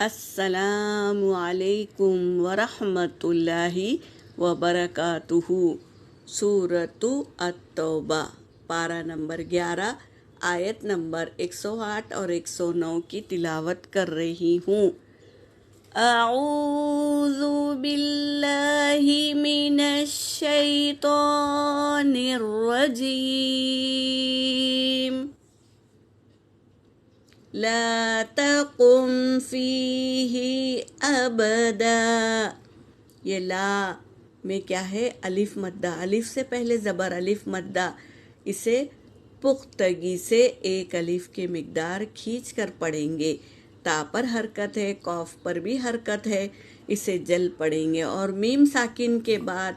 السلام علیکم ورحمۃ اللہ وبرکاتہ۔ سورۃ التوبہ، پارہ نمبر 11، آیت نمبر 108 اور 109 کی تلاوت کر رہی ہوں۔ اعوذ باللہ من الشیطان الرجیم۔ لا تقم فیہ ابدا، یہ لا میں کیا ہے؟ الف مدہ، الف سے پہلے زبر الف مدہ، اسے پختگی سے ایک الف کے مقدار کھینچ کر پڑھیں گے۔ تا پر حرکت ہے، قاف پر بھی حرکت ہے، اسے جل پڑھیں گے۔ اور میم ساکن کے بعد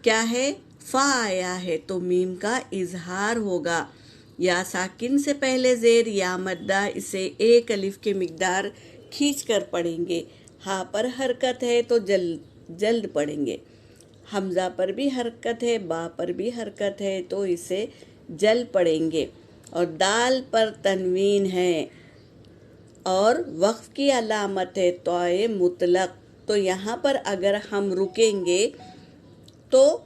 کیا ہے؟ فا آیا ہے تو میم کا اظہار ہوگا۔ یا ساکن سے پہلے زیر یا مدہ، اسے ایک الف کے مقدار کھینچ کر پڑھیں گے۔ ہا پر حرکت ہے تو جلد پڑھیں گے۔ حمزہ پر بھی حرکت ہے، با پر بھی حرکت ہے تو اسے جل پڑھیں گے۔ اور دال پر تنوین ہے اور وقف کی علامت ہے طوئے مطلق، تو یہاں پر اگر ہم رکیں گے تو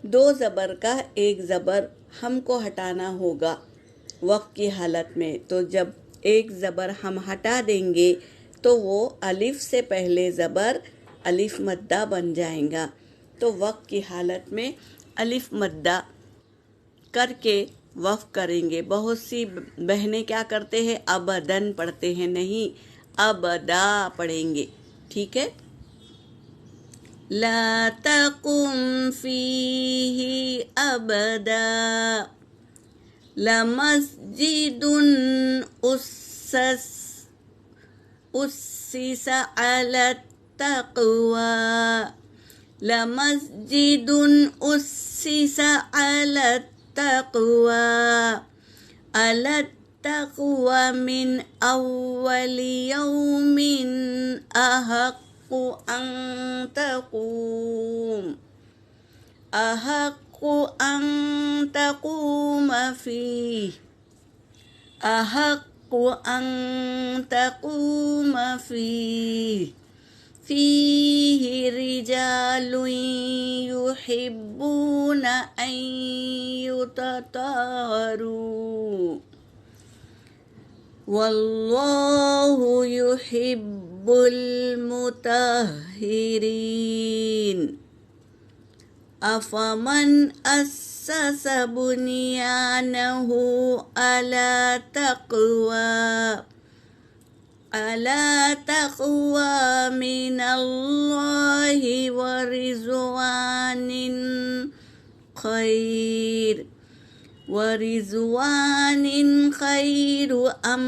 دو زبر کا ایک زبر ہم کو ہٹانا ہوگا وقف کی حالت میں۔ تو جب ایک زبر ہم ہٹا دیں گے تو وہ الف سے پہلے زبر الف مدہ بن جائیں گا۔ تو وقف کی حالت میں الف مدہ کر کے وقف کریں گے۔ بہت سی بہنیں کیا کرتے ہیں؟ ابدن پڑھتے ہیں، نہیں، ابدا پڑھیں گے، ٹھیک ہے؟ لا تقم فیہ ابدا لمسجد اسس علی التقوی، لمسجد اسس علی التقوی من اول یوم احق ان تقوم فیہ رجال یحبون ان یتطہروا واللہ یحب المطہرین۔ افمن اسس بنیانہ علی تقوی من اللہ ورضوان خیر ام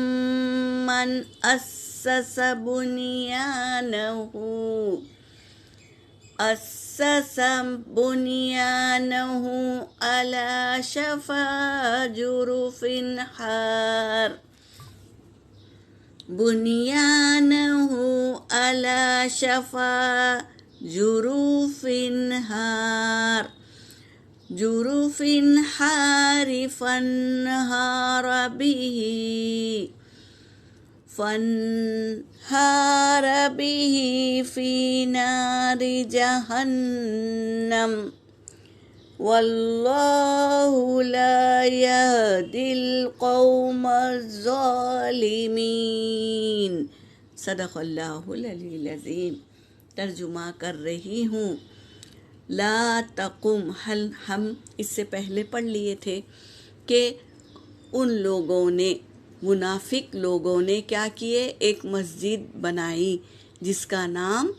من اسس بنیانہ علی شفا جرف ہار فانہار بہ فی نار جہنم واللہ لا یہدی القوم الظالمین۔ صدق اللہ العلی العظیم۔ ترجمہ کر رہی ہوں۔ لا تقم، ہم اس سے پہلے پڑھ لیے تھے کہ ان لوگوں نے، منافق لوگوں نے کیا کیے؟ ایک مسجد بنائی جس کا نام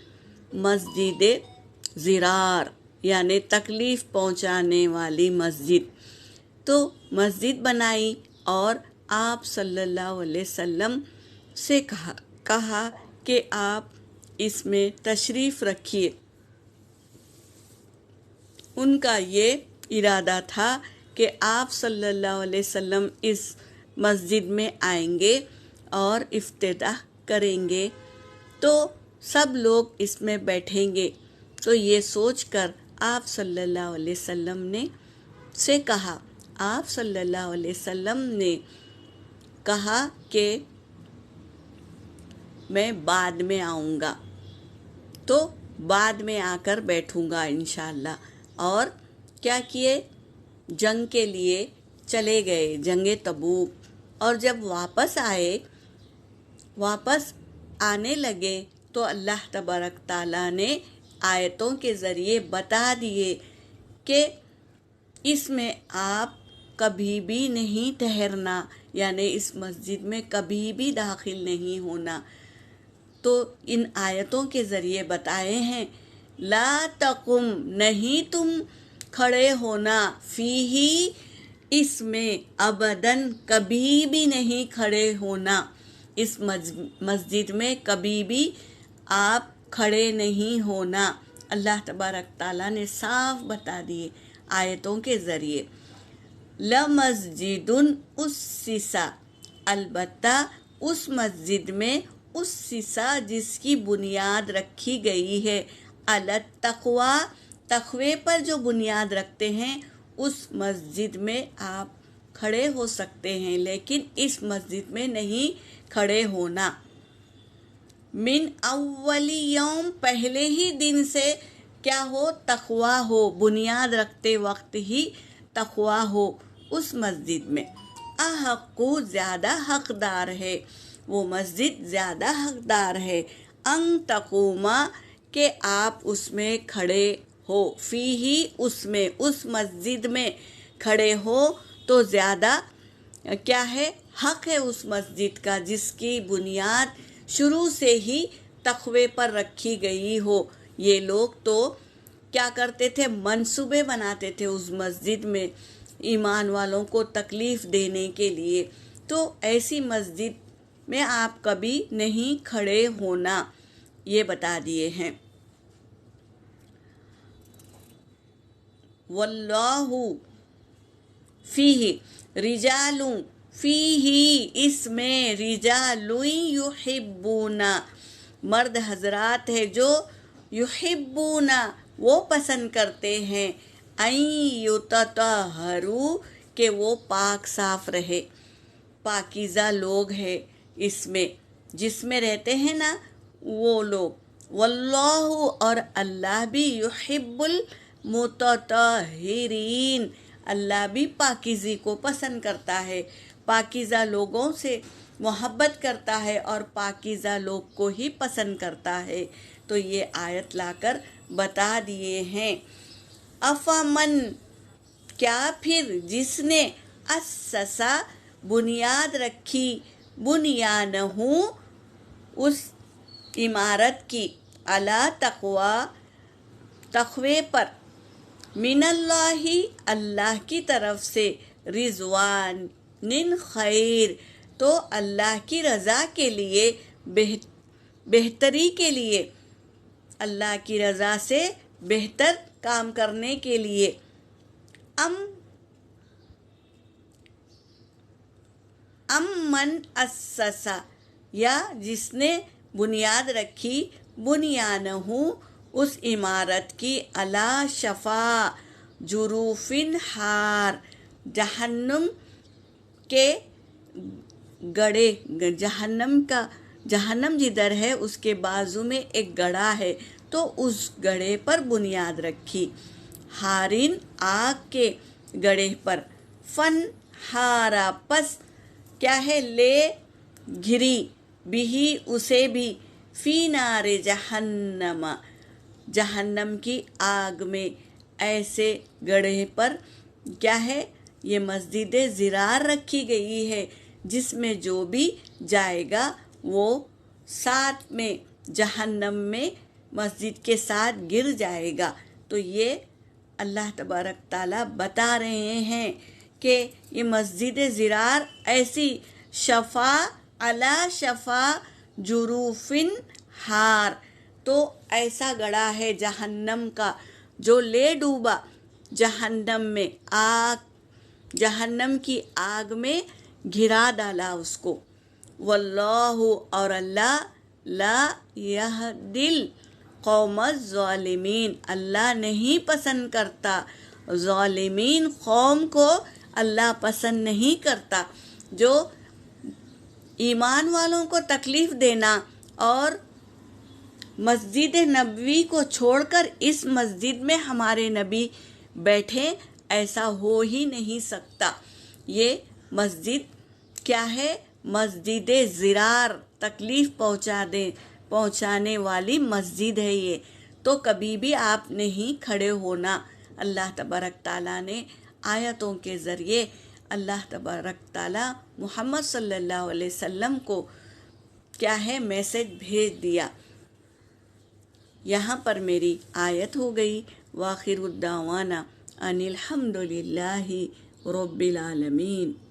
مسجد ضرار، یعنی تکلیف پہنچانے والی مسجد۔ تو مسجد بنائی اور آپ صلی اللہ علیہ وسلم سے کہا کہ آپ اس میں تشریف رکھیے۔ ان کا یہ ارادہ تھا کہ آپ صلی اللہ علیہ وسلم اس مسجد میں آئیں گے اور افتتاح کریں گے تو سب لوگ اس میں بیٹھیں گے۔ تو یہ سوچ کر آپ صلی اللہ علیہ وسلم نے سے کہا، آپ صلی اللہ علیہ وسلم نے کہا کہ میں بعد میں آؤں گا، تو بعد میں آ کر بیٹھوں گا انشاءاللہ۔ اور کیا کیے؟ جنگ کے لیے چلے گئے، جنگ تبوک، اور جب واپس آنے لگے تو اللہ تبارک تعالیٰ نے آیتوں کے ذریعے بتا دیے کہ اس میں آپ کبھی بھی نہیں ٹھہرنا، یعنی اس مسجد میں کبھی بھی داخل نہیں ہونا۔ تو ان آیتوں کے ذریعے بتائے ہیں، لا تقم، نہیں تم کھڑے ہونا، فیہی، اس میں، ابداً، کبھی بھی نہیں کھڑے ہونا، اس مسجد میں کبھی بھی آپ کھڑے نہیں ہونا۔ اللہ تبارک تعالیٰ نے صاف بتا دیے آیتوں کے ذریعے۔ لَمَسْجِدٌ أُسِّسَ، البتہ اس مسجد میں، أُسِّسَ جس کی بنیاد رکھی گئی ہے، عَلَى التَّقْوَى، تقوی پر جو بنیاد رکھتے ہیں، اس مسجد میں آپ کھڑے ہو سکتے ہیں، لیکن اس مسجد میں نہیں کھڑے ہونا۔ من اول یوم، پہلے ہی دن سے کیا ہو؟ تقوی ہو، بنیاد رکھتے وقت ہی تقوی ہو اس مسجد میں۔ احقو، زیادہ حقدار ہے، وہ مسجد زیادہ حقدار ہے، ان تقوما، کہ آپ اس میں کھڑے ہو، فیہی، اس میں، اس مسجد میں کھڑے ہو، تو زیادہ کیا ہے؟ حق ہے اس مسجد کا جس کی بنیاد شروع سے ہی تقوی پر رکھی گئی ہو۔ یہ لوگ تو کیا کرتے تھے؟ منصوبے بناتے تھے اس مسجد میں ایمان والوں کو تکلیف دینے کے لیے، تو ایسی مسجد میں آپ کبھی نہیں کھڑے ہونا، یہ بتا دیے ہیں۔ واللہ فیہ رجال، فیہ، اس میں، رجال یحبون، مرد حضرات ہے جو یحبون، وہ پسند کرتے ہیں، ان یتطہروا، کہ وہ پاک صاف رہے، پاکیزہ لوگ ہیں اس میں، جس میں رہتے ہیں نا وہ لوگ۔ واللہ، اور اللہ بھی، یحب المتطہرین، اللہ بھی پاکیزی کو پسند کرتا ہے، پاکیزہ لوگوں سے محبت کرتا ہے اور پاکیزہ لوگ کو ہی پسند کرتا ہے۔ تو یہ آیت لا کر بتا دیے ہیں۔ افمن، کیا پھر جس نے، اسسا، بنیاد رکھی، بنیانہ، اس عمارت کی، علی تقوی، تقوی پر، من اللہ، اللہ کی طرف سے، رضوان، خیر، تو اللہ کی رضا کے لیے، بہتری کے لیے، اللہ کی رضا سے بہتر کام کرنے کے لیے، من اسسا، یا جس نے بنیاد رکھی، بنیانہ، اس عمارت کی، علی شفا جروف ہار، جہنم کے گڑھے، جہنم جدھر ہے اس کے بازو میں ایک گڑھا ہے، تو اس گڑھے پر بنیاد رکھی، ہارین، آگ کے گڑھے پر، فن ہارا، پس کیا ہے؟ لے گھری، بھی، اسے بھی، فی نار جہنم، جہنم کی آگ میں، ایسے گڑھے پر کیا ہے؟ یہ مسجد زرار رکھی گئی ہے، جس میں جو بھی جائے گا وہ ساتھ میں جہنم میں مسجد کے ساتھ گر جائے گا۔ تو یہ اللہ تبارک تعالیٰ بتا رہے ہیں کہ یہ مسجد زرار ایسی، شفا، علی شفا جروف ہار، تو ایسا گڑھا ہے جہنم کا جو لے ڈوبا جہنم میں، آگ، جہنم کی آگ میں گھرا ڈالا اس کو۔ واللہ، اور اللہ، لا یہدی القوم الظالمین، اللہ نہیں پسند کرتا ظالمین قوم کو، اللہ پسند نہیں کرتا، جو ایمان والوں کو تکلیف دینا اور مسجد نبوی کو چھوڑ کر اس مسجد میں ہمارے نبی بیٹھے، ایسا ہو ہی نہیں سکتا۔ یہ مسجد کیا ہے؟ مسجد ضرار، تکلیف پہنچانے والی مسجد ہے یہ، تو کبھی بھی آپ نہیں کھڑے ہونا۔ اللہ تبارک تعالیٰ نے آیتوں کے ذریعے اللہ تبارک تعالیٰ محمد صلی اللہ علیہ وسلم کو کیا ہے میسج بھیج دیا۔ یہاں پر میری آیت ہو گئی، وآخر الدعوانا ان الحمد للہ رب العالمین۔